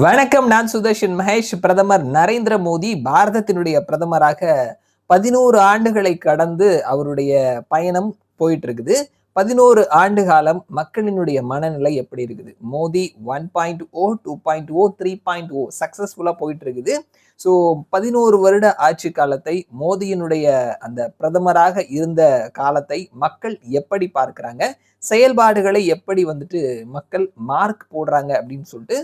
வணக்கம். நான் சுதர்ஷன் மகேஷ். பிரதமர் நரேந்திர மோடி பாரதத்தினுடைய பிரதமராக 11 ஆண்டுகளை கடந்து அவருடைய பயணம் போயிட்டு இருக்குது. 11 ஆண்டு காலம் மக்களினுடைய மனநிலை எப்படி இருக்குது? மோடி 1.0, 2.0, 3.0 சக்சஸ்ஃபுல்லா போயிட்டு இருக்குது. ஸோ 11 வருட ஆட்சி காலத்தை, மோடியினுடைய அந்த பிரதமராக இருந்த காலத்தை மக்கள் எப்படி பார்க்கிறாங்க? செயல்பாடுகளை எப்படி மக்கள் மார்க் போடுறாங்க அப்படின்னு சொல்லிட்டு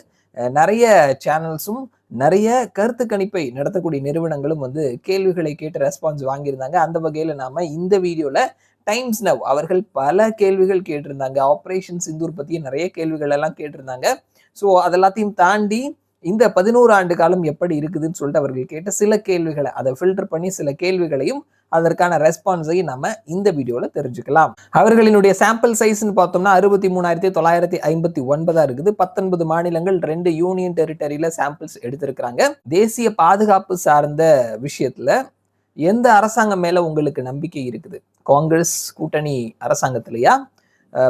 நிறைய சேனல்ஸும் நிறைய கருத்து கணிப்பை நடத்தக்கூடிய நிறுவனங்களும் கேள்விகளை கேட்டு ரெஸ்பான்ஸ் வாங்கியிருந்தாங்க. அந்த வகையில நாம இந்த வீடியோல டைம்ஸ் நவ் அவர்கள் பல கேள்விகள் கேட்டிருந்தாங்க. ஆபரேஷன் சிந்தூர் பத்தி நிறைய கேள்விகள் எல்லாம் கேட்டிருந்தாங்க. ஸோ அதெல்லாத்தையும் தாண்டி இந்த 11 ஆண்டு காலம் எப்படி இருக்குதுன்னு சொல்லிட்டு அவர்கள் கேட்ட சில கேள்விகளை அதை ஃபில்டர் பண்ணி சில கேள்விகளையும் அதற்கான ரெஸ்பான்ஸையும் நம்ம இந்த வீடியோல தெரிஞ்சுக்கலாம். அவர்களினுடைய சாம்பிள் சைஸ்ன்னு பார்த்தோம்னா 63,959 இருக்குது. 19 மாநிலங்கள், 2 யூனியன் டெரிட்டரியில சாம்பிள்ஸ் எடுத்திருக்கிறாங்க. தேசிய பாதுகாப்பு சார்ந்த விஷயத்துல எந்த அரசாங்கம் மேல உங்களுக்கு நம்பிக்கை இருக்குது? காங்கிரஸ் கூட்டணி அரசாங்கத்திலையா,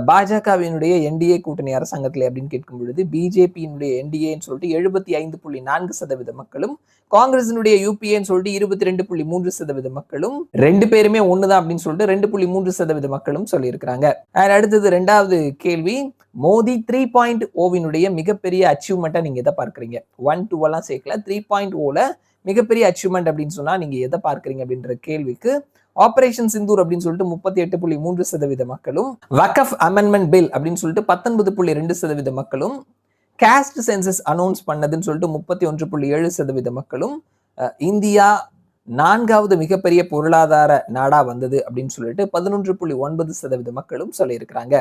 பாஜகவினுடைய என்டிஏ கூட்டணி அரசாங்கத்திலே அப்படின்னு கேட்கும் பொழுது பிஜேபியினுடைய என்டிஏன்னு சொல்லிட்டு 75.4% மக்களும், காங்கிரசினுடைய யூபிஏன்னு சொல்லிட்டு 22.3% மக்களும், ரெண்டு பேருமே ஒண்ணுதான் அப்படின்னு சொல்லிட்டு 2.3% மக்களும் சொல்லியிருக்கிறாங்க. அடுத்தது ரெண்டாவது கேள்வி, மோடி 3.0வினுடைய மிகப்பெரிய அச்சீவ்மெண்ட்டை நீங்க எதை பார்க்குறீங்க? 1, 2 எல்லாம் சேர்க்கல, 3.0ல மிகப்பெரிய அச்சீவ்மெண்ட் அப்படின்னு சொன்னா நீங்க எதை பார்க்குறீங்க அப்படின்ற கேள்விக்கு ஆபரேஷன் சிந்தூர் அப்படின்னு சொல்லிட்டு 38.3% மக்களும், வக்ஃப் அமெண்ட்மெண்ட் பில் அப்படின்னு சொல்லிட்டு 19.2% மக்களும், காஸ்ட் சென்சஸ் அனௌன்ஸ் பண்ணதுன்னு சொல்லிட்டு 31.7% மக்களும், இந்தியா 4வது மிகப்பெரிய பொருளாதார நாடா வந்தது அப்படின்னு சொல்லிட்டு 11.9% மக்களும் சொல்லியிருக்கிறாங்க.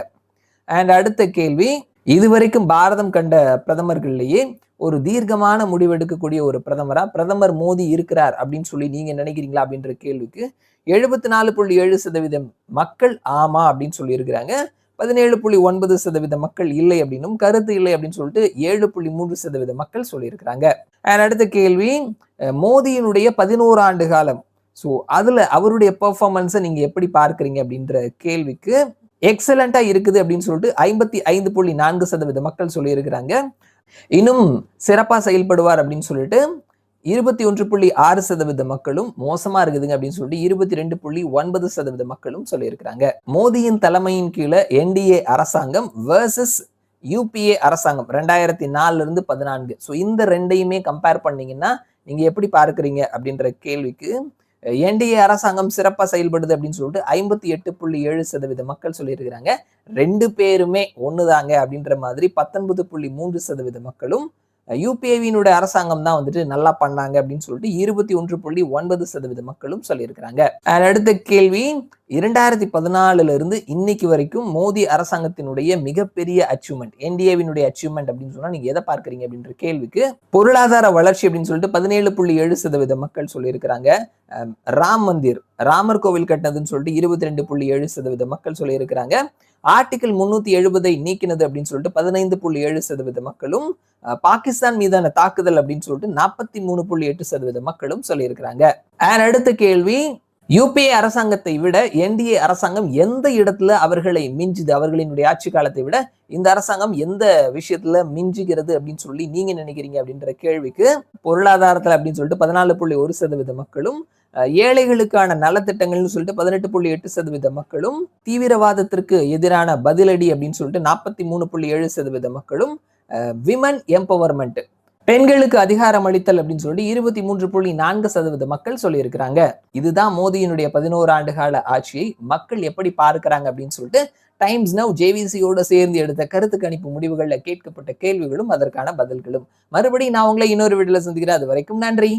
அண்ட் அடுத்த கேள்வி, இதுவரைக்கும் பாரதம் கண்ட பிரதமர்கள்லயே ஒரு தீர்க்கமான முடிவெடுக்கக்கூடிய ஒரு பிரதமர் மோடி இருக்கிறார் அப்படின்னு சொல்லி நீங்க நினைக்கிறீங்களா அப்படின்ற கேள்விக்கு 74.7% மக்கள் ஆமா அப்படின்னு சொல்லி இருக்கிறாங்க. 17.9% மக்கள் இல்லை அப்படின்னும், கருத்து இல்லை அப்படின்னு சொல்லிட்டு 7.3% மக்கள் சொல்லியிருக்கிறாங்க. அடுத்த கேள்வி, மோடியினுடைய 11 ஆண்டு காலம், ஸோ அதுல அவருடைய பெர்ஃபார்மன்ஸை நீங்க எப்படி பார்க்குறீங்க அப்படின்ற கேள்விக்கு எக்ஸலண்டா இருக்குது அப்படின்னு சொல்லிட்டு 55.4% மக்கள் சொல்லியிருக்கிறாங்க. இன்னும் சிறப்பா செயல்படுவார் அப்படின்னு சொல்லிட்டு 21.6% மக்களும், மோசமா இருக்குதுங்க அப்படின்னு சொல்லிட்டு 22.9% மக்களும் சொல்லியிருக்கிறாங்க. மோடியின் தலைமையின் கீழே என்டிஏ அரசாங்கம் வர்சஸ் யூபிஏ அரசாங்கம் 2004 14. ஸோ இந்த ரெண்டையுமே கம்பேர் பண்ணீங்கன்னா நீங்க எப்படி பார்க்குறீங்க அப்படின்ற கேள்விக்கு என்டிஏ அரசாங்கம் சிறப்பா செயல்படுது அப்படின்னு சொல்லிட்டு 58.7% மக்கள் சொல்லியிருக்கிறாங்க. ரெண்டு பேருமே ஒண்ணுதாங்க அப்படின்ற மாதிரி 19.3% மக்களும், யூபிஏவினுடைய அரசாங்கம் தான் நல்லா பண்ணாங்க அப்படின்னு சொல்லிட்டு 21.9% மக்களும் சொல்லியிருக்கிறாங்க. அடுத்த கேள்வி, 2014 இருந்து இன்னைக்கு வரைக்கும் மோடி அரசாங்கத்தினுடைய மிகப்பெரிய அச்சீவ்மெண்ட், என்டிஏவினுடைய அச்சீவ்மெண்ட் அப்படின்னு சொன்னா நீங்க எதை பார்க்குறீங்க அப்படின்ற கேள்விக்கு பொருளாதார வளர்ச்சி அப்படின்னு சொல்லிட்டு 17.7% மக்கள் சொல்லியிருக்கிறாங்க. ராம் மந்திர், ராமர் கோவில் கட்டினதுன்னு சொல்லிட்டு 22.7% மக்கள் சொல்லியிருக்கிறாங்க. ஆர்டிகிள் 370 நீக்கினது அப்படின்னு சொல்லிட்டு 15.7% மக்களும், பாகிஸ்தான் மீதான தாக்குதல் அப்படின்னு சொல்லிட்டு 43.8% மக்களும் சொல்லியிருக்கிறாங்க. அடுத்த கேள்வி, யூபிஏ அரசாங்கத்தை விட என்டிஏ அரசாங்கம் எந்த இடத்துல அவர்களை மிஞ்சுது? அவர்களினுடைய ஆட்சி காலத்தை விட இந்த அரசாங்கம் எந்த விஷயத்துல மிஞ்சுகிறது அப்படின்னு சொல்லி நீங்க நினைக்கிறீங்க அப்படின்ற கேள்விக்கு பொருளாதாரத்துல அப்படின்னு சொல்லிட்டு 14.1% மக்களும், ஏழைகளுக்கான நலத்திட்டங்கள்னு சொல்லிட்டு 18.8% மக்களும், தீவிரவாதத்திற்கு எதிரான பதிலடி அப்படின்னு சொல்லிட்டு 43.7% மக்களும், விமன் எம்பவர்மெண்ட், பெண்களுக்கு அதிகாரம் அளித்தல் அப்படின்னு சொல்லிட்டு 23.4% மக்கள் சொல்லியிருக்கிறாங்க. இதுதான் மோடியினுடைய 11 ஆண்டு கால ஆட்சியை மக்கள் எப்படி பார்க்கிறாங்க அப்படின்னு சொல்லிட்டு டைம்ஸ் நவ் ஜேவிசியோட சேர்ந்து எடுத்த கருத்து கணிப்பு முடிவுகள்ல கேட்கப்பட்ட கேள்விகளும் அதற்கான பதில்களும். மறுபடியும் நான் உங்களை இன்னொரு வீடியோல சந்திக்கிறேன். அது வரைக்கும் நன்றி.